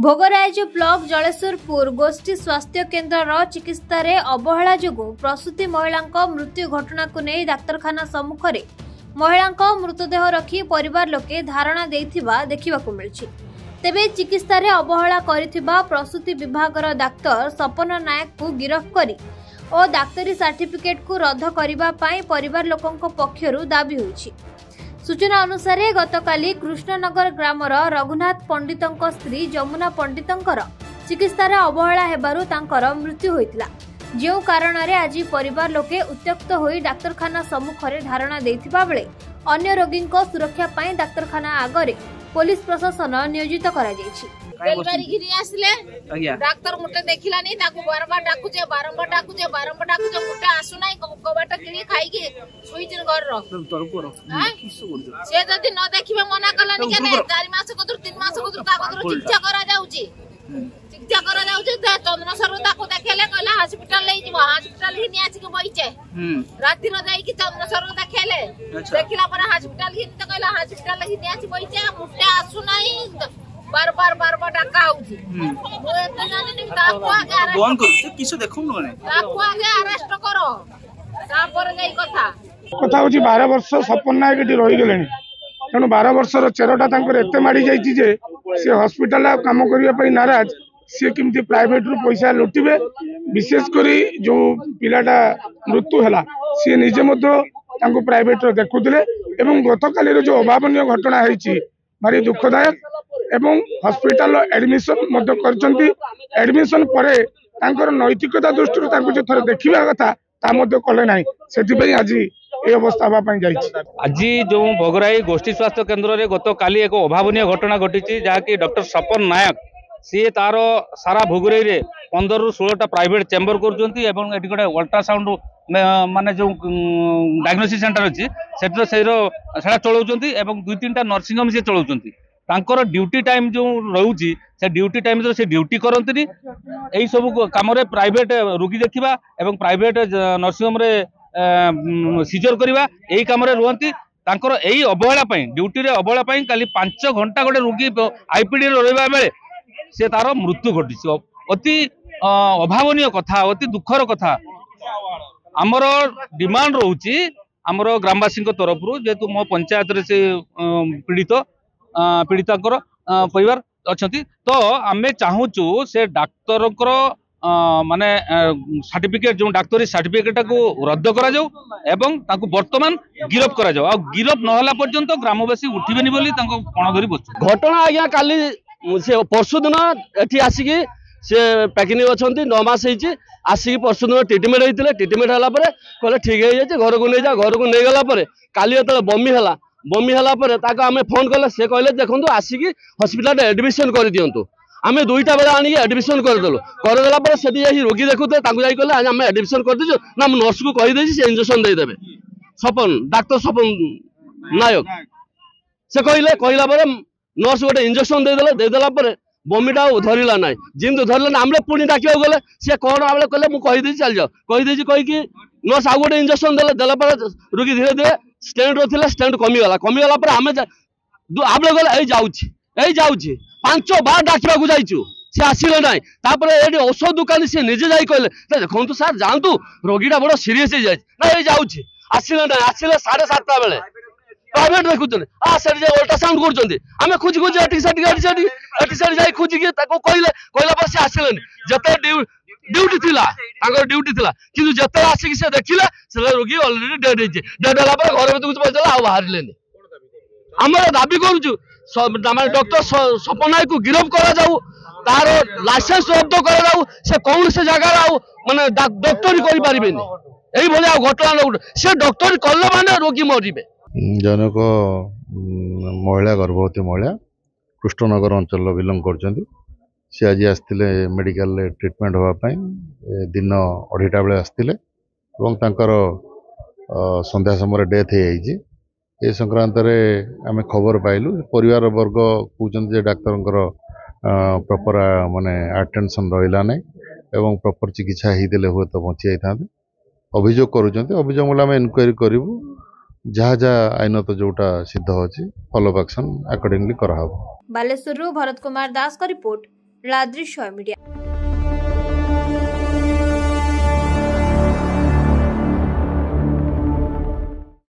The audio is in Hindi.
भोगराज ब्लॉक जलेश्वरपुर गोष्ठी स्वास्थ्य केन्द्र चिकित्सा अवहेला जोगु प्रसूति महिला मृत्यु घटना को नहीं डाक्तरखाना सम्मुख में महिला मृतदेह रखी परिवार लोके धारणा देखा मिली। तेबे चिकित्सा अवहेला करिथिबा प्रसूति विभागर डाक्तर सपन नायक को गिरफ्त करी और डाक्तरी सर्टिफिकेट को रद्द करने परिवार लोकों पक्षरु दाबी होइछि। सूचना अनुसार गतकाली कृष्णनगर ग्रामर रघुनाथ पंडितों स्त्री जमुना पंडितों चिकित्सा अवहेला हेबारु तांकर मृत्यु होइतिला। जो कारण आज परिवार लोके उत्त्यक्त होई डाक्तरखाना सम्मुख में धारणा देथिबा बेले अन्य रोगी सुरक्षा पाई डाक्तरखाना आगरे पुलिस प्रशासन नियोजित करा जायछि। डाक्तर मुटे देखिला नहीं ताकू बारंबार डाकुचे मुटे आसु नाही कबाट किणी खाई के सुइजन घर रो से जदी न देखिबे मना कलानी के 4 मास को 3 मास को कागज चिकित्सा करा जाउची चंद्रसर ताकू देखेले कहला हॉस्पिटल ले जीवा हॉस्पिटल ही नियाची के बइचे राती न जाई कि चंद्रसर देखेले देखिला पर हॉस्पिटल ही त कहला हॉस्पिटल ही नियाची बइचे मुटे आसु नाही बार बार डाका होउची मो एत जाने नहीं ताकू आगे बंद कर किछ देखौ न ताकू आगे अरेस्ट करो तापर गई कथा होची 12 वर्ष सपन नायक एटी रही गेलेनी तेणु 12 वर्षर चेरटा तांकर एते माड़ी जाईची जे से हॉस्पिटल काम करिया पई नाराज सी किमती प्राइवेट रु पैसा लुटिबे विशेषकर जो पिलाटा मृत्यु है सी निजे मध्य प्राइवेट देखुले एवं गतकाली जो अभावनीय घटना है भारी दुखदायक एवं हॉस्पिटल एडमिशन एडमिशन पर नैतिकता दृष्टि जो थोड़े देखा कथा कले ना से आज ये अवस्था आज जो भोगराई गोष्ठी स्वास्थ्य केन्द्र में गत काली एक अभावनीय घटना घटी जहाँकि डॉक्टर सपन नायक सी तार सारा भोगराई रे 15 ରୁ 16टा प्राइवेट चेम्बर कर गोटे अल्ट्रासाउंड माने जो डायग्नोसिस सेंटर अच्छी से चलाउछंती एवं 2-3टा नर्सिंग होम से चलाउछंती तांकर ड्यूटी टाइम जो रोची से ड्यूटी टाइम से ड्यूटी करंतनी एई सब काम रे प्राइवेट रोगी देखिबा एवं प्राइवेट नर्सिंग होम रे सीजर करवा यही कम रुहति यही अवहेला ड्यूटी रे अवहेला काली 5 घंटा गोटे रोगी आईपीडी रहा बेले से तार मृत्यु घटी अति अभावनीय कथा अति दुखर कथा। आमर डिमांड रोची आमर ग्रामवासी तरफ जेहेतु मो पंचायत रे से पीड़िता परिवार अच्छा तो आमे चाहूचु से डाक्तर माने सर्टिफिकेट जो डाक्तरी सर्टिफिकेट को रद्द करा जाऊ एवं ताकू वर्तमान गिरफ करा जाऊ आ गिरफ नहला पर्यंत ग्रामवासी उठिबेनी बोली तांको कोण धरी बस घटना आज्ञा काली से परसु दिन एठी आसिकी से पैकिंग अछंती 9 मास होईची आसिकी परसु दिन ट्रीटमेंट होइतिले ट्रीटमेंट हला परे कहले ठीक है जाय घर को नहीं गला परे काली एत बमी हला परे ताको आमे फोन कले से कहले देखंतु आसिकी हॉस्पिटल एडमिशन कर दियंतु आमे 2टा बेला आनी एडमिशन करदेला पर से रोगी देखुते कहले आम एडमिशन कर दीजिए ना नर्स को कहीदे से इंजेक्शन देदेवे सपन डाक्तर सपन नायक से कहला पर नर्स गोटे इंजेक्शन देदेला बमीटा धरला ना जिन धरला ना आम पुणी डाक गले सी कौन आम कहले मुझे चल जाओ कहीदे कहीकि नर्स आउ गोटे इंजेक्शन देला रोगी धीरे धीरे स्टेंड रो स्टेंड कमीगला आम गले जाऊँ 5 बार डाकवा जाइचु से आसिले ना ये औषध दुकानी सी निजे जाई कहले देखो सार जातु रोगीटा बड़ सीरीयस हो जाए जाऊँगी आसिले ना आसिले 7:30 बेले प्राइवेट देखुते अल्ट्रासाउंड कर खोजी खोजिकी कहला पर से आसिले जिते ड्यूटी थिला किंतु जिते आसिक से देखिले से रोगी ऑलरेडी डेड है घर भर पहुंचला आ बाहर आम दाबी करुचु डॉक्टर सपन नायक को गिरफ करा जाऊ तार लाइसेंस रद्द करा जाऊ से कौन से जगह माने डॉक्टरी करि परिबेनी एई भले घटना से डॉक्टरी कले माने रोगी मरिबे। जनक महिला गर्भवती महिला कृष्णनगर अंचल बिलंग करछंती से आज आस्तिले मेडिकल ट्रीटमेंट होगा दिन 2:30 बेले आस्तिले एवं तांकर संध्या समय डेथ हो जाइए ए संक्रांत आम खबर पाइलु परिवार वर्ग कहते डाक्तर प्रॉपर माने अटेंशन रहा ना एवं प्रॉपर चिकित्सा होते हुए तो बची जाता अभियोग करूँ मूल आम इनक्वारी करूँ जहाँ जहाँ आईनत जोटा सिद्ध अच्छी फॉलोअप एक्शन अकॉर्डिंगली करा। बालेश्वर भरत कुमार दास का रिपोर्ट ଲାଦୃଶ୍ୟ ମିଡିଆ।